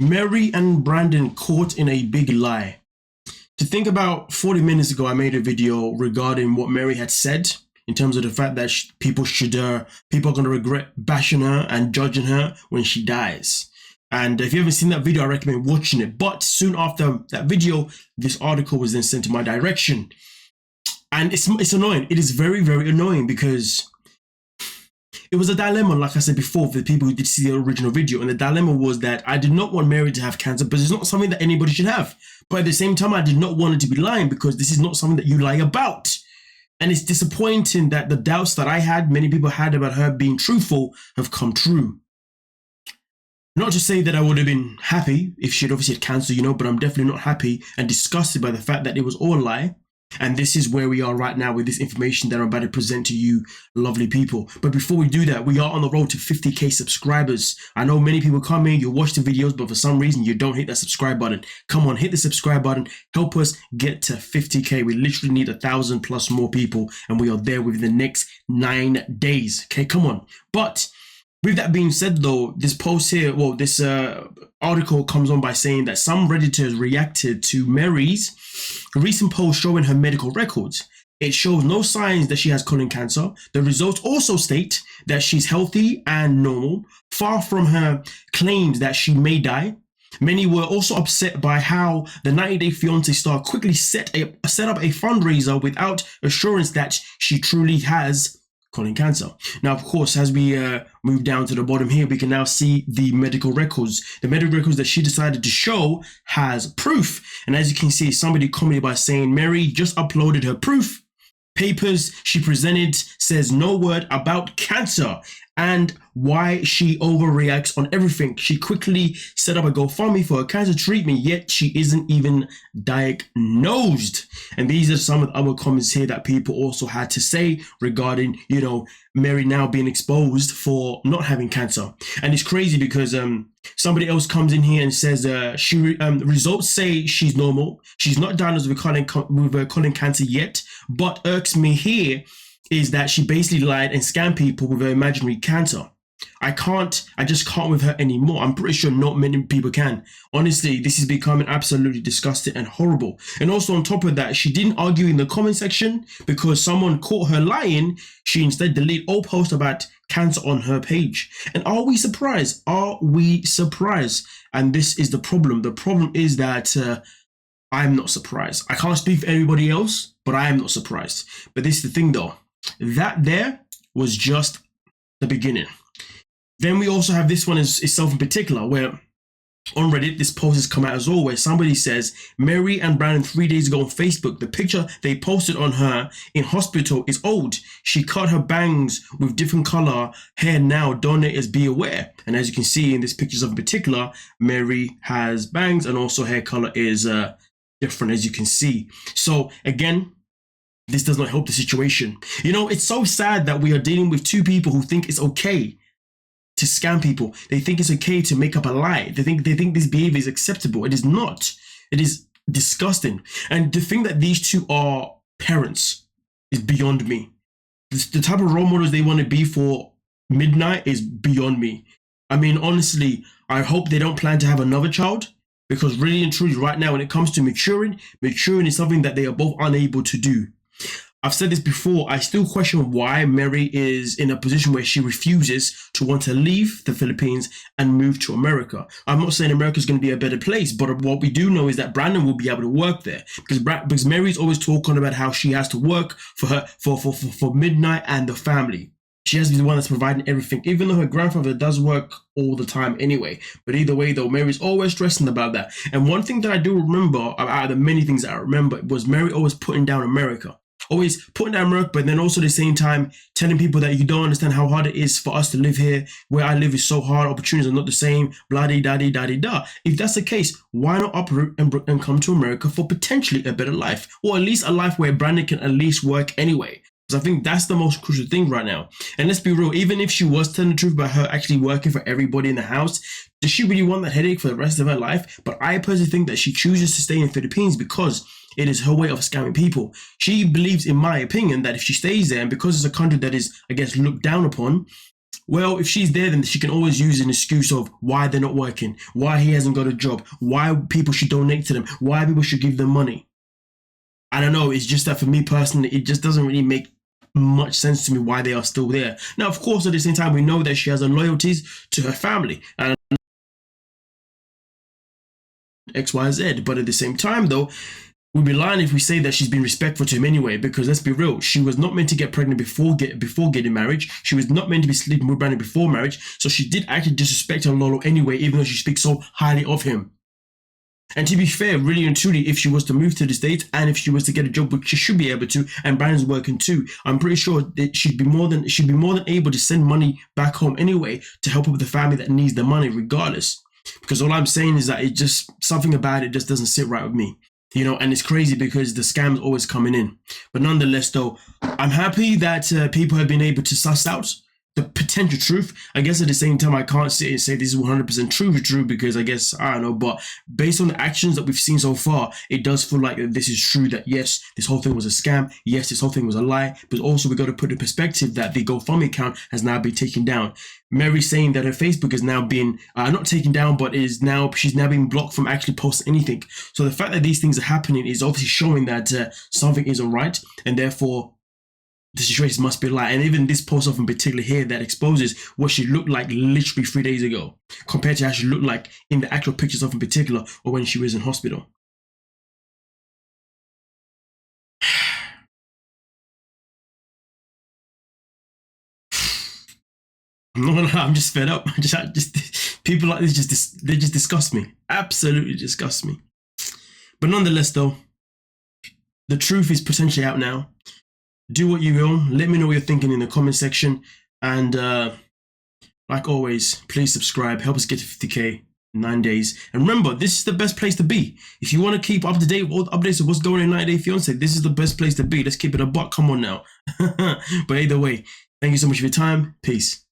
Mary and Brandon caught in a big lie. To think about 40 minutes ago, I made a video regarding what Mary had said in terms of the fact that people are going to regret bashing her and judging her when she dies. And if you haven't seen that video, I recommend watching it. But soon after that video, this article was then sent to my direction. And it's annoying. It is very, very annoying because it was a dilemma, like I said before, for the people who did see the original video. And the dilemma was that I did not want Mary to have cancer, but it's not something that anybody should have. But at the same time, I did not want her to be lying because this is not something that you lie about. And it's disappointing that the doubts that I had, many people had about her being truthful, have come true. Not to say that I would have been happy if she'd obviously had cancer, but I'm definitely not happy and disgusted by the fact that it was all a lie. And this is where we are right now with this information that I'm about to present to you, lovely people. But before we do that, we are on the road to 50k subscribers. I know many people come in, you watch the videos, but for some reason you don't hit that subscribe button. Come on, hit the subscribe button. Help us get to 50k. We literally need 1,000 plus more people, and we are there within the next 9 days. Okay, come on. But with that being said, though, this post here, this article comes on by saying that some Redditors reacted to Mary's recent post showing her medical records. It shows no signs that she has colon cancer. The results also state that she's healthy and normal, far from her claims that she may die. Many were also upset by how the 90-Day Fiancé star quickly set up a fundraiser without assurance that she truly has colon cancer. Now, of course, as we move down to the bottom here, we can now see the medical records. The medical records that she decided to show has proof. And as you can see, somebody commented by saying, Mary just uploaded her proof. Papers she presented says no word about cancer and why she overreacts on everything. She quickly set up a GoFundMe for her cancer treatment, yet she isn't even diagnosed. And these are some of the other comments here that people also had to say regarding, Mary now being exposed for not having cancer. And it's crazy because somebody else comes in here and says results say she's normal. She's not diagnosed with colon cancer yet, but irks me here is that she basically lied and scammed people with her imaginary cancer. I just can't with her anymore. I'm pretty sure not many people can. Honestly, this is becoming absolutely disgusting and horrible. And also on top of that, she didn't argue in the comment section because someone caught her lying. She instead deleted all posts about cancer on her page. And are we surprised? Are we surprised? And this is the problem. The problem is that I'm not surprised. I can't speak for everybody else, but I am not surprised. But this is the thing though. That there was just the beginning. Then we also have this one itself in particular, where on Reddit, this post has come out as well, where somebody says, Mary and Brandon 3 days ago on Facebook, the picture they posted on her in hospital is old. She cut her bangs with different color hair now. Donators be aware. And as you can see in this pictures in particular, Mary has bangs and also hair color is different, as you can see. So again, this does not help the situation. It's so sad that we are dealing with two people who think it's okay to scam people. They think it's okay to make up a lie. They think this behavior is acceptable. It is not. It is disgusting. And to think that these two are parents is beyond me. The type of role models they want to be for Midnight is beyond me. I mean, honestly, I hope they don't plan to have another child, because really and truly right now, when it comes to maturing is something that they are both unable to do. I've said this before, I still question why Mary is in a position where she refuses to want to leave the Philippines and move to America. I'm not saying America is going to be a better place, but what we do know is that Brandon will be able to work there because Mary's always talking about how she has to work for Midnight and the family. She has to be the one that's providing everything, even though her grandfather does work all the time anyway. But either way, though, Mary's always stressing about that. And one thing that I do remember, out of the many things that I remember, was Mary always putting down America. Always putting down America, but then also at the same time telling people that you don't understand how hard it is for us to live here. Where I live is so hard, opportunities are not the same, blah-de-da-de-da-de-da. If that's the case, why not uproot and come to America for potentially a better life? Or at least a life where Brandon can at least work anyway. Because I think that's the most crucial thing right now. And let's be real, even if she was telling the truth about her actually working for everybody in the house, does she really want that headache for the rest of her life? But I personally think that she chooses to stay in the Philippines because it is her way of scamming people. She believes, in my opinion, that if she stays there, and because it's a country that is, I guess, looked down upon, Well, if she's there, then she can always use an excuse of why they're not working, why he hasn't got a job, why people should donate to them, why people should give them money. I don't know. It's just that for me personally, it just doesn't really make much sense to me why they are still there. Now, of course, at the same time, we know that she has her loyalties to her family and XYZ. But at the same time, though, we'd be lying if we say that she's been respectful to him anyway, because let's be real, she was not meant to get pregnant before getting married. She was not meant to be sleeping with Brandon before marriage. So she did actually disrespect her Lolo anyway, even though she speaks so highly of him. And to be fair, really and truly, if she was to move to the States and if she was to get a job, which she should be able to, and Brandon's working too, I'm pretty sure that she'd be more than able to send money back home anyway to help up the family that needs the money regardless. Because all I'm saying is that it just, something about it just doesn't sit right with me. You know, and it's crazy because the scam's always coming in. But nonetheless, though, I'm happy that people have been able to suss out the potential truth. I guess at the same time, I can't sit and say this is 100% true because I guess, I don't know, but based on the actions that we've seen so far, it does feel like this is true, that yes, this whole thing was a scam. Yes, this whole thing was a lie, but also we got to put in perspective that the GoFundMe account has now been taken down. Mary saying that her Facebook has now been, not taken down, but she's now being blocked from actually posting anything. So the fact that these things are happening is obviously showing that something isn't right, and therefore the situation must be a lie. And even this post off in particular here that exposes what she looked like literally 3 days ago compared to how she looked like in the actual pictures of in particular or when she was in hospital. No, I'm just fed up. Just people like this they just disgust me. Absolutely disgust me. But nonetheless, though, the truth is potentially out now. Do what you will. Let me know what you're thinking in the comment section. And like always, please subscribe. Help us get to 50K in 9 days. And remember, this is the best place to be. If you want to keep up to date with all the updates of what's going on in 90 Day Fiance, this is the best place to be. Let's keep it a buck. Come on now. But either way, thank you so much for your time. Peace.